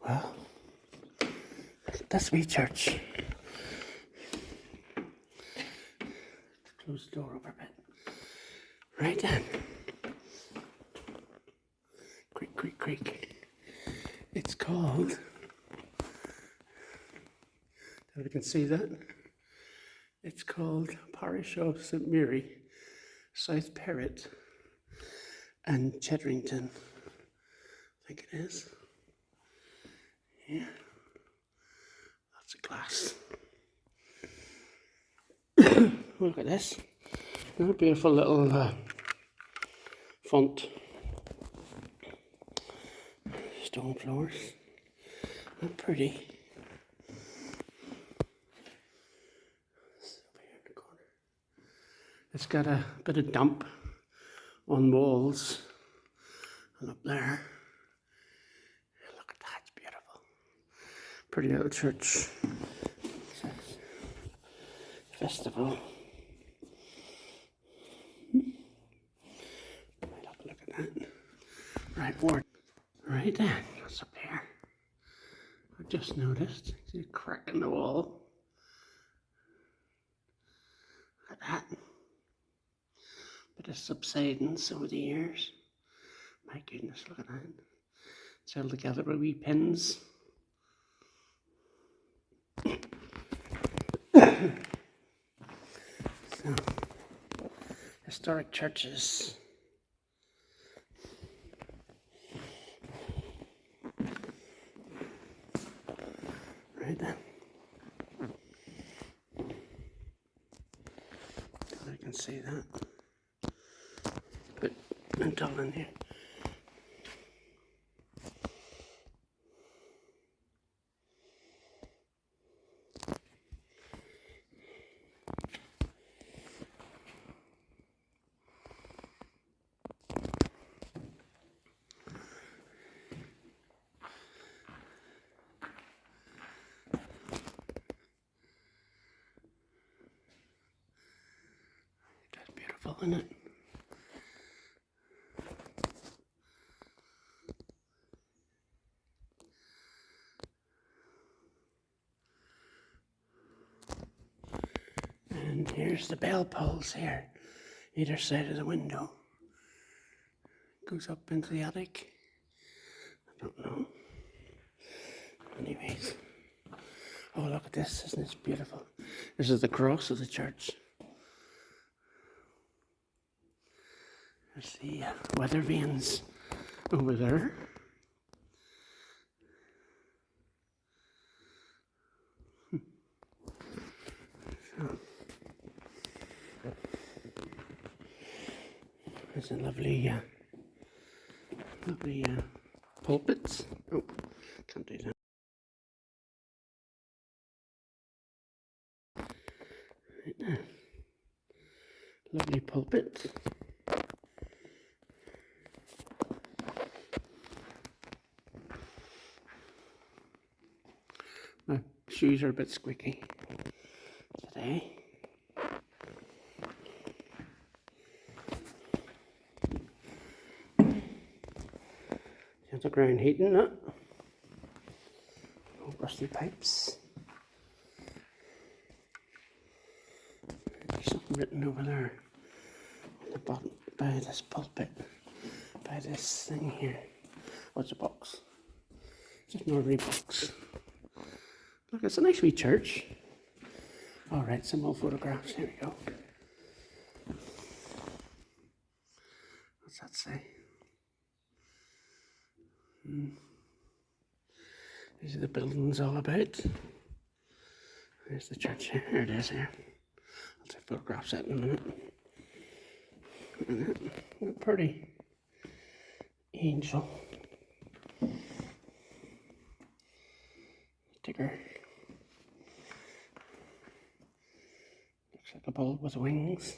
Well, that's wee church. Close the door over a bit. Right then. Creak, creak, creak. It's called, if you can see that, it's called Parish of St Mary, South Perrott and Chedington. I think it is. Yeah. Lots of glass. Look at this. A beautiful little font. Stone floors. How pretty. Over here in the corner. It's got a bit of damp on walls and up there. Look at that, it's beautiful. Pretty little church. Festival. Look at that. Right, ward. Right then, what's up here? I've just noticed. See a crack in the wall. Look at that. Bit of subsidence over the years. My goodness, look at that. It's held together with wee pins. So, historic churches. Right then. I can see that. But I'm dull in here. That's beautiful, isn't it? And here's the bell pulls here, either side of the window. Goes up into the attic. I don't know. Anyways. Oh, look at this, isn't this beautiful? This is the cross of the church. There's the weather vanes over there. So, there's a lovely pulpits. Oh, can't do that. Right there. Lovely pulpit. My shoes are a bit squeaky today. Underground heating, that. Oh, rusty pipes. There's something written over there on the bottom by this pulpit, by this thing here. What's a box? Just an ordinary box. Look, it's a nice wee church. Alright, some old photographs. Here we go. What's that say? These are the buildings all about. There's the church here. There it is here. I'll take photographs of it in a minute. What a pretty angel. Digger. Looks like a bull with wings.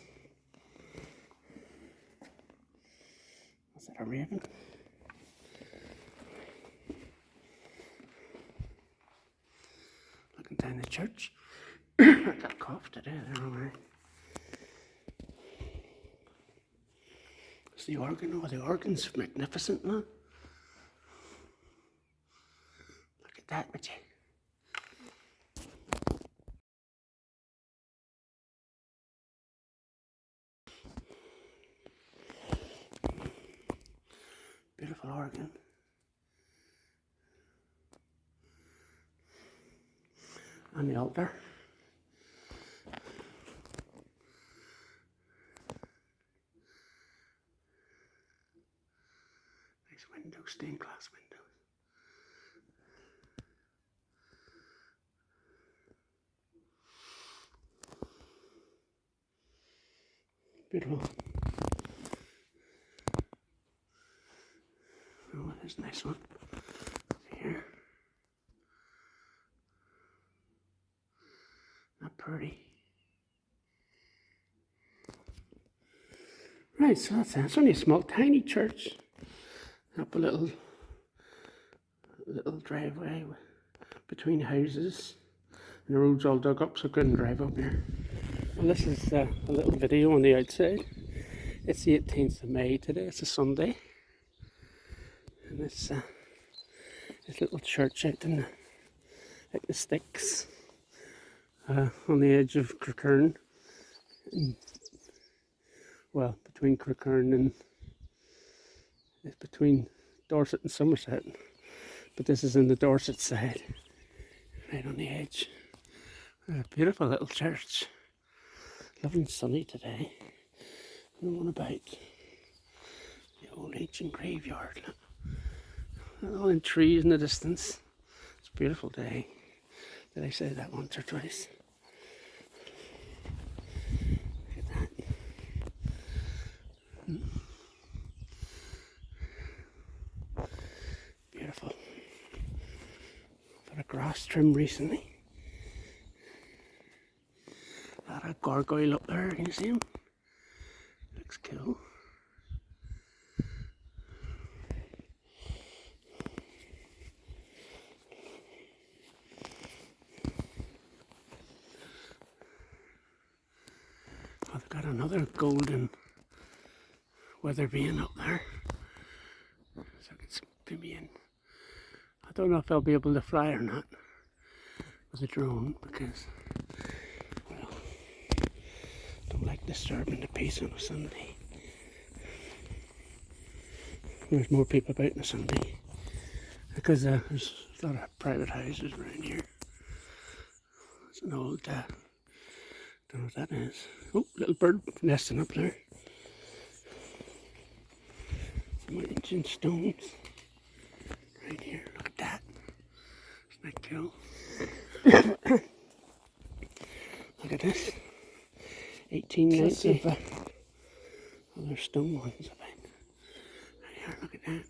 Is that a raven? Looking down the church. I got a cough today, I don't know why. It's the organ. Oh, the organ's magnificent, man. that, would you? Beautiful organ. And the altar. Nice windows, stained glass windows. Beautiful. Oh, there's a nice one here. Not pretty. Right, so that's it. It's only a small, tiny church. Up a little driveway between houses. And the road's all dug up, so I couldn't drive up here. Well, this is a little video on the outside. It's the 18th of May today. It's a Sunday. And it's this little church out in the sticks on the edge of Crewkerne. Well, between Crewkerne and it's between Dorset and Somerset, but this is in the Dorset side, right on the edge. A beautiful little church, lovely and sunny today. And one about the old ancient graveyard. All in trees in the distance. It's a beautiful day. Did I say that once or twice? Look at that. Beautiful. Put a grass trim recently. Got a gargoyle up there, can you see him? Looks cool. Oh, they've got another golden weather vane up there. So I can zoom in. I don't know if I'll be able to fly or not with a drone because, well, don't like disturbing the peace on a Sunday. There's more people about on a Sunday because there's a lot of private houses around here. It's an old, don't know what that is. Oh, little bird nesting up there. Some ancient stones right here. Look at that. Isn't that cool? Look at this. 1890 of other stone ones about. Right here, look at that.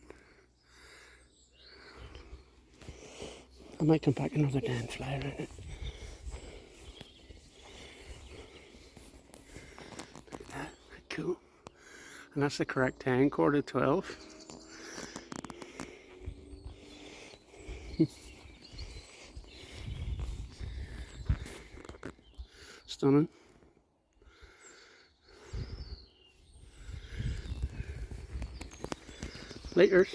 I might come back another day and fly around it. Look at that. Cool. And that's the correct time, 11:45. Stunning. Laters.